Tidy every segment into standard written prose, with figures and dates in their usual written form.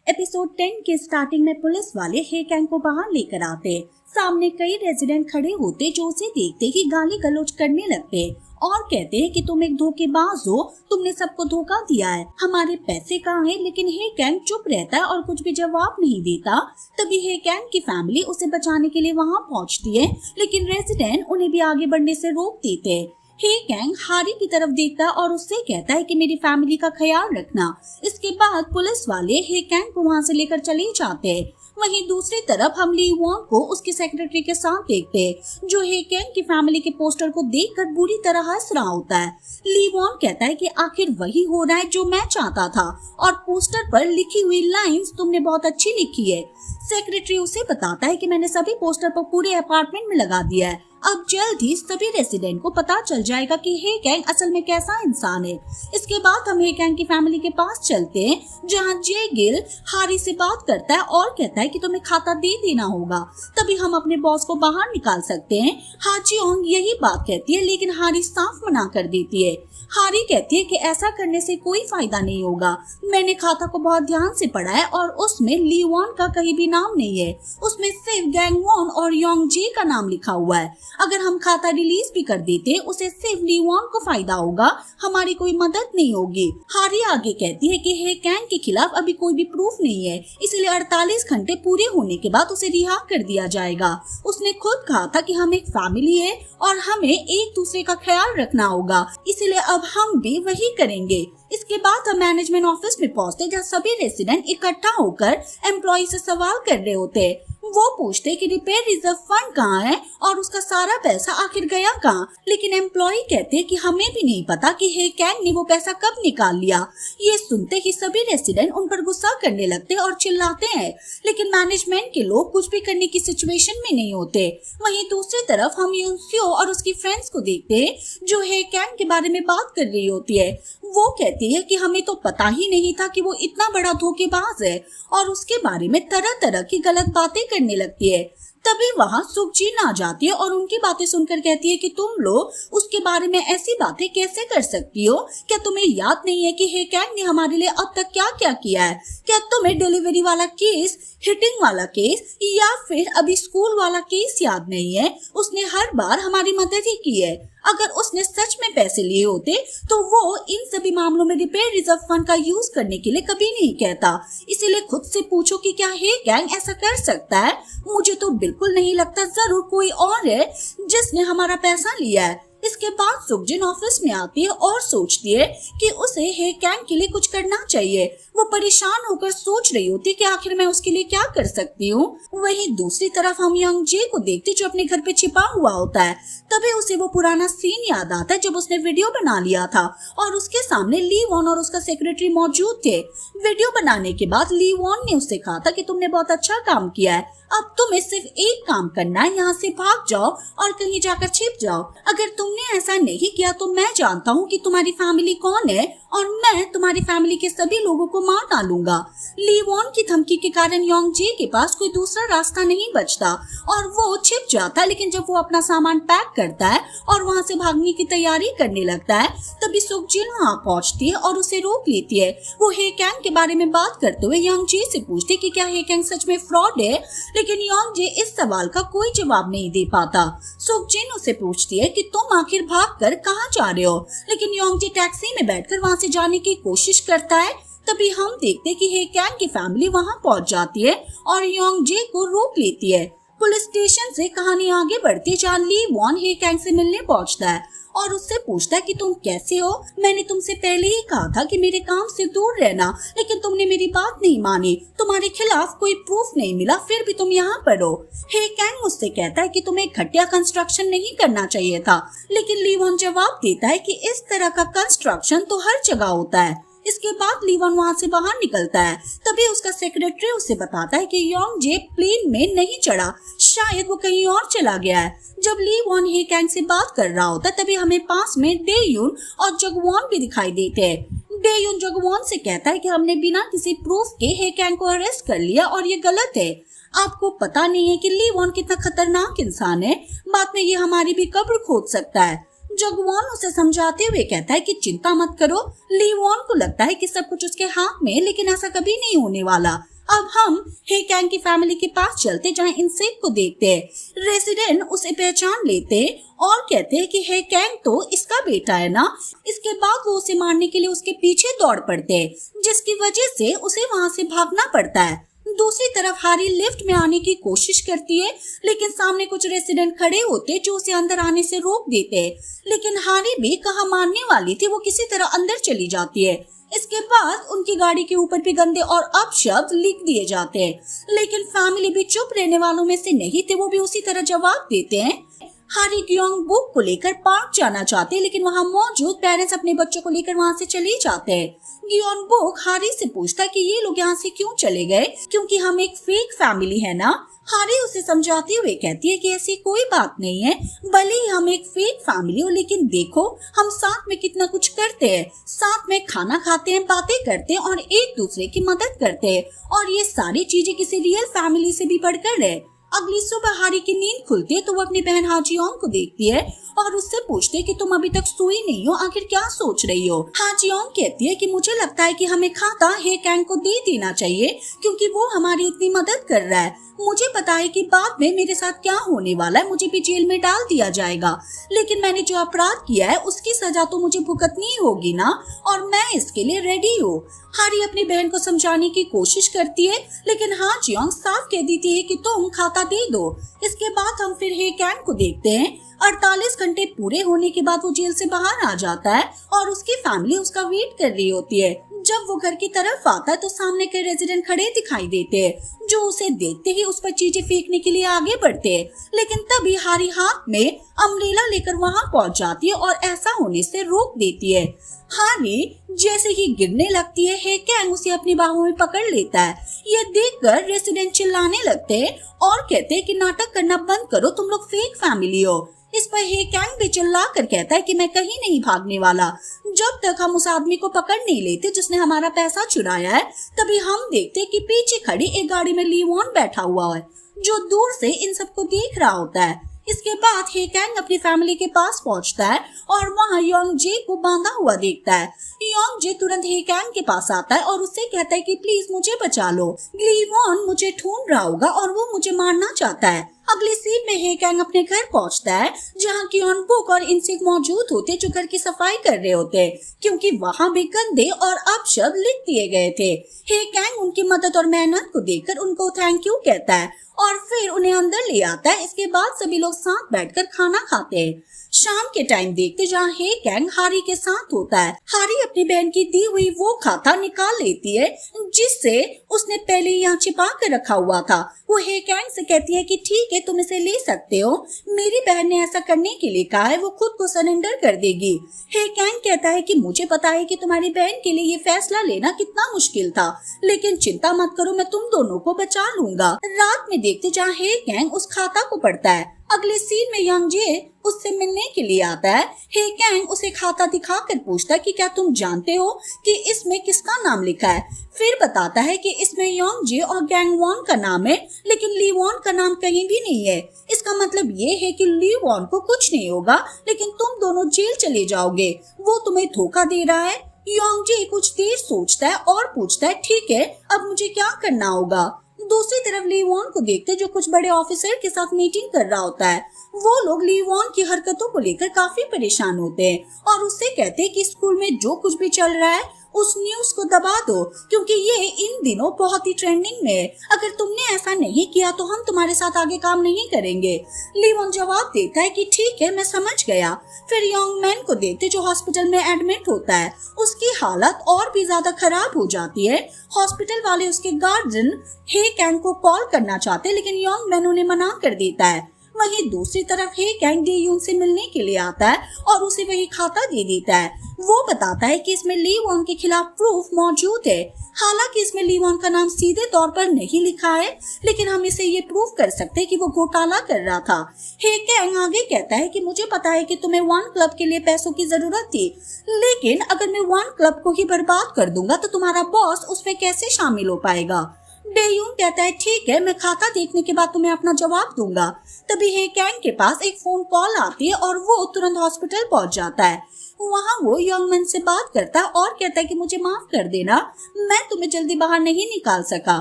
Episode 10 के starting में police वाले हे कैंग को बाहर लेकर आते। सामने कई रेजिडेंट खड़े होते जो उसे देखते ही गाली गलौज करने लगते और कहते हैं कि तुम एक धोखेबाज हो, तुमने सबको धोखा दिया है, हमारे पैसे कहाँ हैं? लेकिन हे कैंग चुप रहता है और कुछ भी जवाब नहीं देता। तभी हे कैंग की फैमिली उसे बचाने के लिए वहाँ पहुँचती है, लेकिन रेजिडेंट उन्हें भी आगे बढ़ने से रोक देते। हे कैंग हारी की तरफ देखता है और उससे कहता है कि मेरी फैमिली का ख्याल रखना। इसके बाद पुलिस वाले हे कैंग को वहाँ से लेकर चले जाते हैं। वहीं दूसरी तरफ हम ली वॉन को उसके सेक्रेटरी के साथ देखते हैं, जो हे कैंग की फैमिली के पोस्टर को देखकर बुरी तरह हंस रहा होता है। ली वॉन कहता है कि आखिर वही हो रहा है जो मैं चाहता था और पोस्टर पर लिखी हुई लाइंस तुमने बहुत अच्छी लिखी है। सेक्रेटरी उसे बताता है कि मैंने सभी पोस्टर पर पूरे अपार्टमेंट में लगा दिया है। अब जल्द ही सभी रेसिडेंट को पता चल जाएगा कि हे कैंग असल में कैसा इंसान है। इसके बाद हम हे कैंग की फैमिली के पास चलते हैं, जहां जे गिल हारी से बात करता है और कहता है कि तुम्हें खाता दे देना होगा, तभी हम अपने बॉस को बाहर निकाल सकते हैं। हाजीओंग यही बात कहती है, लेकिन हारी साफ मना कर देती है। हारी कहती है कि ऐसा करने से कोई फायदा नहीं होगा। मैंने खाता को बहुत ध्यान से पढ़ा है और उसमें ली वॉन का कहीं भी नाम नहीं है, उसमें सिर्फ गैंग वॉन और योंग जे का नाम लिखा हुआ है। अगर हम खाता रिलीज भी कर देते, उसे सिर्फ ली वॉन को फायदा होगा, हमारी कोई मदद नहीं होगी। हारी आगे कहती है कि हे कैंग के खिलाफ अभी कोई भी प्रूफ नहीं है, इसलिए 48 घंटे पूरे होने के बाद उसे रिहा कर दिया जाएगा। उसने खुद कहा था कि हम एक फैमिली है और हमें एक दूसरे का ख्याल रखना होगा, इसलिए अब हम भी वही करेंगे। इसके बाद हम मैनेजमेंट ऑफिस में पहुंचते, जहाँ सभी रेसिडेंट इकट्ठा होकर एम्प्लॉय से सवाल कर रहे होते। वो पूछते कि रिपेयर रिजर्व फंड कहाँ है और उसका सारा पैसा आखिर गया कहाँ। लेकिन एम्प्लॉय कहते कि हमें भी नहीं पता कि हे कैंग ने वो पैसा कब निकाल लिया। ये सुनते ही सभी रेसिडेंट उन पर गुस्सा करने लगते और चिल्लाते हैं, लेकिन मैनेजमेंट के लोग कुछ भी करने की सिचुएशन में नहीं होते। वहीं दूसरी तरफ हम यूनसियो और उसकी फ्रेंड्स को देखते हैं, जो हे कैंग के बारे में बात कर रही होती है। वो कहती है कि हमें तो पता ही नहीं था कि वो इतना बड़ा धोखेबाज है और उसके बारे में तरह तरह की गलत बातें करने लगती है। तभी वहाँ सुखजीन आ जाती है और उनकी बातें सुनकर कहती है कि तुम लोग उसके बारे में ऐसी बातें कैसे कर सकती हो? क्या तुम्हें याद नहीं है कि हे कैंग ने हमारे लिए अब तक क्या क्या किया है? क्या तुम्हें डिलीवरी वाला केस, हिटिंग वाला केस या फिर अभी स्कूल वाला केस याद नहीं है? उसने हर बार हमारी मदद ही की है। अगर उसने सच में पैसे लिए होते तो वो इन सभी मामलों में रिपेयर रिजर्व फंड का यूज करने के लिए कभी नहीं कहता। इसीलिए खुद से पूछो कि क्या हे कैंग ऐसा कर सकता है? मुझे तो बिल्कुल नहीं लगता, जरूर कोई और है जिसने हमारा पैसा लिया है। इसके बाद सुखजिन ऑफिस में आती है और सोचती है कि उसे हे कैंग के लिए कुछ करना चाहिए। वो परेशान होकर सोच रही होती है कि आखिर मैं उसके लिए क्या कर सकती हूँ। वहीं दूसरी तरफ हम यंग जे को देखते जो अपने घर पे छिपा हुआ होता है। तभी उसे वो पुराना सीन याद आता है जब उसने वीडियो बना लिया था और उसके सामने ली वॉन और उसका सेक्रेटरी मौजूद थे। वीडियो बनाने के बाद ली वॉन ने उससे कहा था कि तुमने बहुत अच्छा काम किया है, अब तुम्हें सिर्फ एक काम करना है, यहाँ से भाग जाओ और कहीं जाकर छिप जाओ। अगर तुमने ऐसा नहीं किया तो मैं जानता हूँ कि तुम्हारी फैमिली कौन है और मैं तुम्हारी फैमिली के सभी लोगों को मार डालूंगा। ली वॉन की धमकी के कारण योंग जे के पास कोई दूसरा रास्ता नहीं बचता और वो छिप जाता है। लेकिन जब वो अपना सामान पैक करता है और वहाँ से भागने की तैयारी करने लगता है, तभी सुखजिन वहाँ पहुँचती है और उसे रोक लेती है। वो हे कैंग के बारे में बात करते हुए योंग जे से पूछती कि क्या हे कैंग सच में फ्रॉड है, लेकिन योंग जे इस सवाल का कोई जवाब नहीं दे पाता। सुखजिन उसे पूछती है कि तुम आखिर भागकर कहाँ जा रहे हो, लेकिन योंग जे टैक्सी में बैठकर वहाँ से जाने की कोशिश करता है। तभी हम देखते कि हे कैंग की फैमिली वहाँ पहुँच जाती है और योंग जे को रोक लेती है। पुलिस स्टेशन से कहानी आगे बढ़ती है, जहाँ ली वॉन हे कैंग से मिलने पहुँचता है और उससे पूछता है कि तुम कैसे हो? मैंने तुमसे पहले ही कहा था कि मेरे काम से दूर रहना, लेकिन तुमने मेरी बात नहीं मानी। तुम्हारे खिलाफ कोई प्रूफ नहीं मिला, फिर भी तुम यहाँ पर हो। हे कैंग उससे कहता है कि तुम्हें घटिया कंस्ट्रक्शन नहीं करना चाहिए था, लेकिन ली वॉन जवाब देता है कि इस तरह का कंस्ट्रक्शन तो हर जगह होता है। इसके बाद ली वॉन वहाँ से बाहर निकलता है। तभी उसका सेक्रेटरी उसे बताता है कि योंग जे प्लेन में नहीं चढ़ा, शायद वो कहीं और चला गया है। जब ली वॉन हे कैंग से बात कर रहा होता है, तभी हमें पास में डे यून और जगवॉन भी दिखाई देते हैं। डे यून जगवॉन से कहता है कि हमने बिना किसी प्रूफ के हे कैंग को अरेस्ट कर लिया और ये गलत है। आपको पता नहीं है कि ली वॉन कितना खतरनाक इंसान है, बाद में ये हमारी भी कब्र खोद सकता है। जगवॉन उसे समझाते हुए कहता है कि चिंता मत करो। ली वॉन को लगता है कि सब कुछ उसके हाथ में, लेकिन ऐसा कभी नहीं होने वाला। अब हम हे कैंग की फैमिली के पास चलते जहाँ इंसेक को देखते हैं। रेजिडेंट उसे पहचान लेते और कहते हैं कि हे कैंग तो इसका बेटा है ना। इसके बाद वो उसे मारने के लिए उसके पीछे दौड़ पड़ते हैं, जिसकी वजह से उसे वहाँ से भागना पड़ता है। दूसरी तरफ हारी लिफ्ट में आने की कोशिश करती है, लेकिन सामने कुछ रेसिडेंट खड़े होते जो उसे अंदर आने से रोक देते हैं। लेकिन हारी भी कहाँ मारने वाली थी, वो किसी तरह अंदर चली जाती है। इसके बाद उनकी गाड़ी के ऊपर भी गंदे और अपशब्द लिख दिए जाते हैं, लेकिन फैमिली भी चुप रहने वालों में से नहीं थे, वो भी उसी तरह जवाब देते हैं। हारी ग्योंग बुक को लेकर पार्क जाना चाहते हैं, लेकिन वहाँ मौजूद पेरेंट्स अपने बच्चों को लेकर वहाँ से चले जाते हैं। ग्योंग बुक हारी से पूछता है कि ये लोग यहाँ से क्यों चले गए, क्योंकि हम एक फेक फैमिली है ना। हारी उसे समझाते हुए कहती है कि ऐसी कोई बात नहीं है, भले ही हम एक फेक फैमिली हो, लेकिन देखो हम साथ में कितना कुछ करते हैं, साथ में खाना खाते हैं, बातें करते हैं और एक दूसरे की मदद करते हैं, और ये सारी चीजें किसी रियल फैमिली से भी बढ़कर है। अगली सुबह हारी की नींद खुलती है तो वो अपनी बहन हाजियोंग को देखती है और उससे पूछती है कि तुम अभी तक सोई नहीं हो, आखिर क्या सोच रही हो। हाजियोंग कहती है कि मुझे लगता है कि हमें खाता हे कैंग को दे देना चाहिए, क्योंकि वो हमारी इतनी मदद कर रहा है। मुझे पता है कि बाद में मेरे साथ क्या होने वाला है, मुझे भी जेल में डाल दिया जाएगा, लेकिन मैंने जो अपराध किया है उसकी सजा तो मुझे भुगतनी होगी ना, और मैं इसके लिए रेडी हूँ। हारी अपनी बहन को समझाने की कोशिश करती है, लेकिन हाजियोंग साफ कह देती है कि तुम खाता दे दो। इसके बाद हम फिर हे कैंग को देखते हैं। 48 घंटे पूरे होने के बाद वो जेल से बाहर आ जाता है और उसकी फैमिली उसका वेट कर रही होती है। जब वो घर की तरफ आता है तो सामने के रेजिडेंट खड़े दिखाई देते हैं, जो उसे देखते ही उस पर चीजें फेंकने के लिए आगे बढ़ते हैं, लेकिन तभी हारी हाथ में अम्ब्रेला लेकर वहां पहुंच जाती है और ऐसा होने से रोक देती है। हारी जैसे ही गिरने लगती है, हे कैंग उसे अपनी बाहों में पकड़ लेता है। ये देखकर रेसिडेंट चिल्लाने लगते हैं और कहते हैं कि नाटक करना बंद करो, तुम लोग फेक फैमिली हो। इस पर हे कैंग भी चिल्ला कर कहता है कि मैं कहीं नहीं भागने वाला, जब तक हम उस आदमी को पकड़ नहीं लेते जिसने हमारा पैसा चुराया है। तभी हम देखते कि पीछे खड़ी एक गाड़ी में ली वॉन बैठा हुआ है, जो दूर से इन सबको देख रहा होता है। इसके बाद हे कैंग अपनी फैमिली के पास पहुंचता है और वहाँ योंग जे को बांधा हुआ देखता है। योंग जे तुरंत हे कैंग के पास आता है और उससे कहता है कि प्लीज मुझे बचा लो, ली वॉन मुझे ढूंढ रहा होगा और वो मुझे मारना चाहता है। अगली सीन में हे कैंग अपने घर पहुंचता है, जहां ग्योंग बुक और इंसेक मौजूद होते जो घर की सफाई कर रहे होते, क्योंकि वहां भी गंदे और अपशब्द लिख दिए गए थे। हे कैंग उनकी मदद और मेहनत को देखकर उनको थैंक यू कहता है और फिर उन्हें अंदर ले आता है। इसके बाद सभी लोग साथ बैठकर खाना खाते हैं। शाम के टाइम देखते जहाँ हे कैंग हारी के साथ होता है। हारी अपनी बहन की दी हुई वो खाता निकाल लेती है जिससे उसने पहले यहाँ छिपा कर रखा हुआ था। वो हे कैंग से कहती है कि ठीक है तुम इसे ले सकते हो, मेरी बहन ने ऐसा करने के लिए कहा है, वो खुद को सरेंडर कर देगी। हे कैंग कहता है कि मुझे पता है कि तुम्हारी बहन के लिए ये फैसला लेना कितना मुश्किल था, लेकिन चिंता मत करो, मैं तुम दोनों को बचा लूंगा। रात में देखते जहाँ हे कैंग उस खाता को पढ़ता है। अगले सीन में योंग जे उससे मिलने के लिए आता है। हे कैंग उसे खाता दिखाकर पूछता है कि क्या तुम जानते हो कि इसमें किसका नाम लिखा है। फिर बताता है कि इसमें योंग जे और गैंग वॉन का नाम है, लेकिन ली वॉन का नाम कहीं भी नहीं है। इसका मतलब ये है कि ली वॉन को कुछ नहीं होगा, लेकिन तुम दोनों जेल चले जाओगे, वो तुम्हें धोखा दे रहा है। योंग जे कुछ देर सोचता है और पूछता है ठीक है अब मुझे क्या करना होगा। दूसरी तरफ ली वॉन को देखते जो कुछ बड़े ऑफिसर के साथ मीटिंग कर रहा होता है। वो लोग ली वॉन की हरकतों को लेकर काफी परेशान होते हैं और उससे कहते हैं कि स्कूल में जो कुछ भी चल रहा है उस न्यूज को दबा दो, क्योंकि ये इन दिनों बहुत ही ट्रेंडिंग में है। अगर तुमने ऐसा नहीं किया तो हम तुम्हारे साथ आगे काम नहीं करेंगे। ली वॉन जवाब देता है कि ठीक है मैं समझ गया। फिर यंग मैन को देखते जो हॉस्पिटल में एडमिट होता है। उसकी हालत और भी ज्यादा खराब हो जाती है। हॉस्पिटल वाले उसके गार्जियन हे कैंग को कॉल करना चाहते, लेकिन यंग मैन उन्हें मना कर देता है। वहीं दूसरी तरफ हे कैंग डे यून से मिलने के लिए आता है और उसे वही खाता दे देता है। वो बताता है कि इसमें ली वॉन के खिलाफ प्रूफ मौजूद है। हालांकि इसमें ली वॉन का नाम सीधे तौर पर नहीं लिखा है, लेकिन हम इसे ये प्रूफ कर सकते हैं कि वो घोटाला कर रहा था। हे कैंग आगे कहता है कि मुझे पता है कि तुम्हें वन क्लब के लिए पैसों की जरूरत थी, लेकिन अगर मैं वन क्लब को ही बर्बाद कर दूंगा तो तुम्हारा बॉस उसमें कैसे शामिल हो पाएगा। डेयून कहता है ठीक है मैं खाता देखने के बाद तुम्हें अपना जवाब दूंगा। तभी हे कैंग के पास एक फोन कॉल आती है और वो तुरंत हॉस्पिटल पहुंच जाता है। वहाँ वो यंगमैन से बात करता है और कहता है कि मुझे माफ कर देना, मैं तुम्हें जल्दी बाहर नहीं निकाल सका,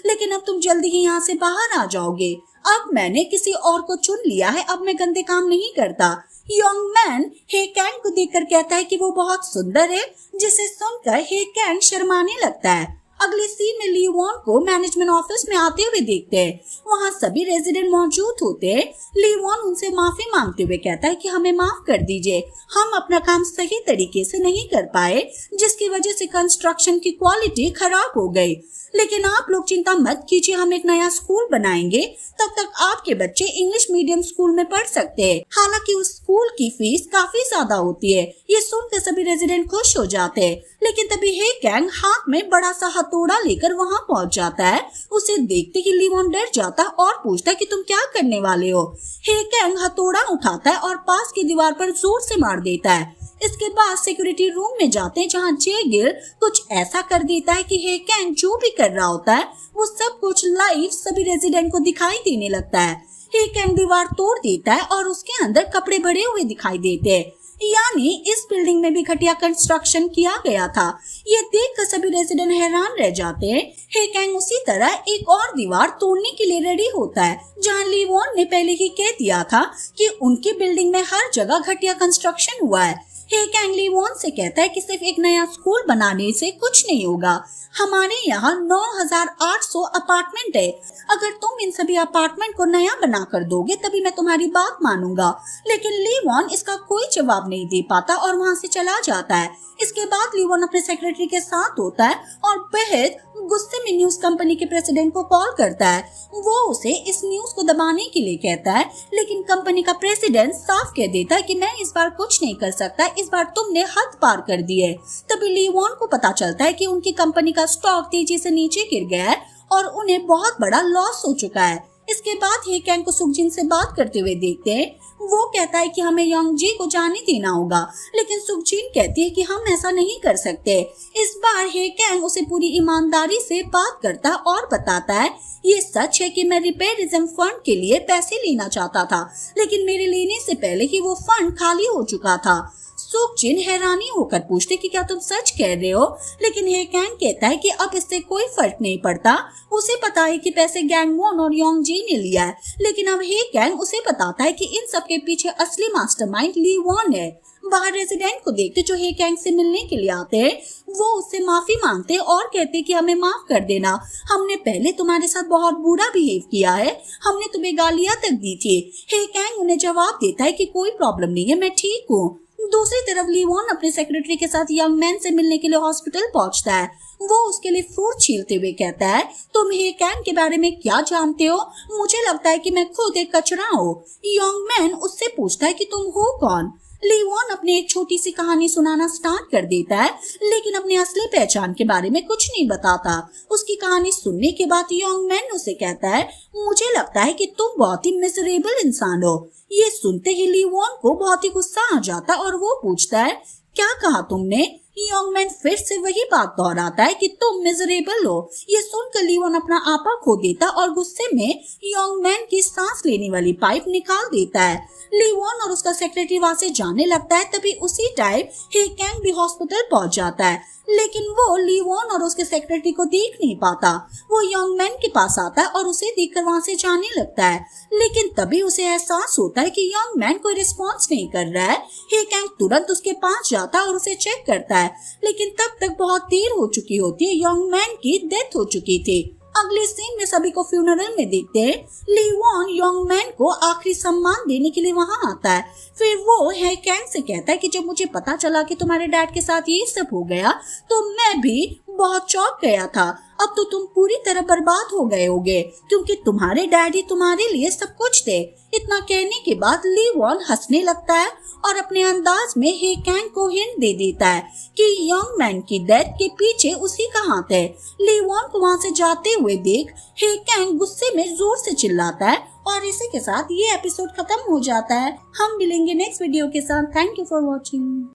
लेकिन अब तुम जल्दी ही यहाँ से बाहर आ जाओगे। अब मैंने किसी और को चुन लिया है, अब मैं गंदे काम नहीं करता। यंग मैन हे कैंग को देखकर कहता है कि वो बहुत सुंदर है, जिसे सुनकर हे कैंग शर्माने लगता है। अगले सीन में ली वॉन को मैनेजमेंट ऑफिस में आते हुए देखते हैं। वहाँ सभी रेजिडेंट मौजूद होते हैं। ली वॉन उनसे माफी मांगते हुए कहता है कि हमें माफ कर दीजिए, हम अपना काम सही तरीके से नहीं कर पाए, जिसकी वजह से कंस्ट्रक्शन की क्वालिटी खराब हो गई। लेकिन आप लोग चिंता मत कीजिए, हम एक नया स्कूल बनाएंगे, तब तक आपके बच्चे इंग्लिश मीडियम स्कूल में पढ़ सकते हैं। हालांकि उस स्कूल की फीस काफी ज्यादा होती है। ये सुनकर सभी रेजिडेंट खुश हो जाते हैं। लेकिन तभी हे कैंग हाथ में बड़ा सा हथौड़ा लेकर वहाँ पहुँच जाता है। उसे देखते ही ली वॉन डर जाता है और पूछता है कि तुम क्या करने वाले हो। हे कैंग हथौड़ा उठाता है और पास की दीवार पर जोर से मार देता है। इसके बाद सिक्योरिटी रूम में जाते हैं, जहाँ जे गिल कुछ ऐसा कर देता है कि हे कैंग जो भी कर रहा होता है वो सब कुछ लाइव सभी रेजिडेंट को दिखाई देने लगता है। हे कैंग दीवार तोड़ देता है और उसके अंदर कपड़े भरे हुए दिखाई देते हैं, यानी इस बिल्डिंग में भी घटिया कंस्ट्रक्शन किया गया था। ये देखकर सभी रेजिडेंट हैरान रह जाते हैं। हे कैंग उसी तरह एक और दीवार तोड़ने के लिए रेडी होता है, जहां ली वॉन ने पहले ही कह दिया था कि उनकी बिल्डिंग में हर जगह घटिया कंस्ट्रक्शन हुआ है। हे कैंग ली वॉन से कहता है कि सिर्फ एक नया स्कूल बनाने से कुछ नहीं होगा, हमारे यहाँ 9,800 अपार्टमेंट है। अगर तुम इन सभी अपार्टमेंट को नया बना कर दोगे तभी मैं तुम्हारी बात मानूंगा। लेकिन ली वॉन इसका कोई जवाब नहीं दे पाता और वहाँ से चला जाता है। इसके बाद ली वॉन अपने सेक्रेटरी के साथ होता है और बेहद गुस्से में न्यूज कंपनी के प्रेसिडेंट को कॉल करता है। वो उसे इस न्यूज को दबाने के लिए कहता है, लेकिन कंपनी का प्रेसिडेंट साफ कह देता है कि मैं इस बार कुछ नहीं कर सकता, इस बार तुमने हद पार कर दी है। तभी ली वॉन को पता चलता है कि उनकी कंपनी का स्टॉक तेजी से नीचे गिर गया है और उन्हें बहुत बड़ा लॉस हो चुका है। इसके बाद हे कैंग को सुखजिन से बात करते हुए देखते हैं। वो कहता है कि हमें यंग जी को जाने देना होगा, लेकिन सुखजिन कहती है कि हम ऐसा नहीं कर सकते। इस बार हे कैंग उसे पूरी ईमानदारी से बात करता है और बताता है, ये सच है कि मैं रिपेयरिज्म फंड के लिए पैसे लेना चाहता था, लेकिन मेरे लेने से पहले ही वो फंड खाली हो चुका था। सुखजिन हैरानी होकर पूछते कि क्या तुम सच कह रहे हो, लेकिन हे कैंग कहता है कि अब इससे कोई फर्क नहीं पड़ता। उसे पता है कि पैसे गैंग वॉन और योंग जी ने लिया है, लेकिन अब हे कैंग उसे बताता है कि इन सब के पीछे असली मास्टरमाइंड ली वॉन है। बाहर रेजिडेंट को देखते जो हे कैंग से मिलने के लिए आते हैं, वो उससे माफी मांगते और कहते कि हमें माफ कर देना, हमने पहले तुम्हारे साथ बहुत बुरा बिहेव किया है, हमने तुम्हें गालियां तक दी थी। हे कैंग उन्हें जवाब देता है कि कोई प्रॉब्लम नहीं है, मैं ठीक हूँ। दूसरी तरफ ली वॉन अपने सेक्रेटरी के साथ यंग मैन से मिलने के लिए हॉस्पिटल पहुंचता है। वो उसके लिए फ्रूट छीलते हुए कहता है, तुम हे कैंग के बारे में क्या जानते हो? मुझे लगता है कि मैं खुद एक कचरा हूँ। यंग मैन उससे पूछता है कि तुम हो कौन? ली वॉन अपने एक छोटी सी कहानी सुनाना स्टार्ट कर देता है, लेकिन अपनी असली पहचान के बारे में कुछ नहीं बताता। उसकी कहानी सुनने के बाद यंग मैन उसे कहता है, मुझे लगता है कि तुम बहुत ही मिजरेबल इंसान हो। ये सुनते ही ली वॉन को बहुत ही गुस्सा आ जाता और वो पूछता है, क्या कहा तुमने? यंग मैन फिर से वही बात दोहराता है कि तुम मिजरेबल हो। ये सुनकर ली वॉन अपना आपा खो देता और गुस्से में यंग मैन की सांस लेने वाली पाइप निकाल देता है। ली वॉन और उसका सेक्रेटरी वहाँ से जाने लगता है। तभी उसी टाइम हे कैंग भी हॉस्पिटल पहुँच जाता है, लेकिन वो ली वॉन और उसके सेक्रेटरी को देख नहीं पाता। वो यंग मैन के पास आता है और उसे देखकर वहाँ से जाने लगता है, लेकिन तभी उसे एहसास होता है कि यंग मैन कोई रिस्पॉन्स नहीं कर रहा है। हे कैंग तुरंत उसके पास जाता है और उसे चेक करता है, लेकिन तब तक बहुत देर हो चुकी होती है। यंग मैन की डेथ हो चुकी थी। अगले सीन में सभी को फ्यूनरल में देखते हैं। ली वॉन यंग मैन को आखिरी सम्मान देने के लिए वहाँ आता है। फिर वो हे कैंग से कहता है कि जब मुझे पता चला कि तुम्हारे डैड के साथ ये सब हो गया तो मैं भी बहुत चौंक गया था। अब तो तुम पूरी तरह बर्बाद हो गए होगे, क्योंकि तुम्हारे डैडी तुम्हारे लिए सब कुछ थे। इतना कहने के बाद ली वॉन हंसने लगता है और अपने अंदाज में हे कैंग को हिंट दे देता है कि यंग मैन की डेथ के पीछे उसी का हाथ है। ली वॉन को वहाँ से जाते हुए देख हे कैंग गुस्से में जोर से चिल्लाता है और इसी के साथ ये एपिसोड खत्म हो जाता है। हम मिलेंगे नेक्स्ट वीडियो के साथ। Thank you for watching.